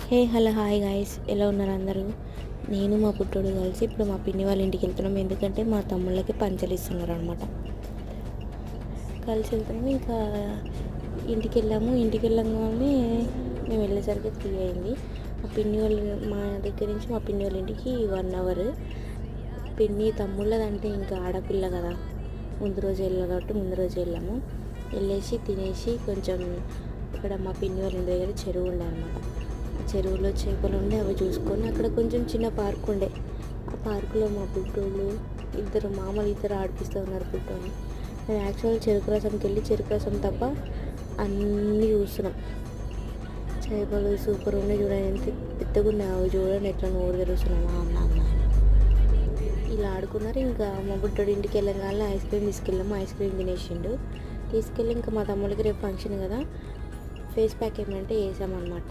Hey hello hi guys, ఎలా ఉన్నారు అందరూ? నేను మా పుట్టోడు కలిసి ఇప్పుడు మా పిన్ని వాళ్ళ ఇంటికి వెళ్తున్నాం. ఎందుకంటే మా తమ్ముళ్ళకి పంచలు ఇస్తున్నారు అనమాట. కలిసి వెళ్తున్నాము. ఇంకా ఇంటికి వెళ్ళంగానే మేము వెళ్ళేసరికి 3 అయింది. మా దగ్గర నుంచి మా పిన్ని వాళ్ళ ఇంటికి 1 అవర్. పిన్ని తమ్ముళ్ళదంటే ఇంకా ఆడపిల్ల కదా, ముందు రోజు వెళ్ళాలి కాబట్టి ముందు రోజు వెళ్ళేసి తినేసి కొంచెం ఇక్కడ మా పిన్ని వాళ్ళ ఇంటి దగ్గర చెరువు ఉండే అనమాట. చెరువులో చేపలు ఉండే అవి చూసుకొని అక్కడ కొంచెం చిన్న పార్క్ ఉండే. ఆ పార్కులో మా పుట్టోళ్ళు ఇద్దరు ఆడిపిస్తూ ఉన్నారు పుట్టోని. మేము యాక్చువల్గా చెరుకు రసం తప్ప అన్నీ చూస్తున్నాం. చేపలు సూపర్ ఉన్నాయి చూడండి, ఎంత పెద్దగా ఉన్నాయి అవి చూడండి, ఎట్లా నోరు తెరుస్తున్నామా అమ్మ అమ్మ. ఇలా ఆడుకున్నారు. ఇంకా మా బుట్టోడు ఇంటికి వెళ్ళగానే ఐస్ క్రీమ్ తినేసిండు. తీసుకెళ్ళి ఇంకా మా తమ్ముడికి రేపు ఫంక్షన్ కదా, ఫేస్ ప్యాక్ ఏమంటే వేసామన్నమాట.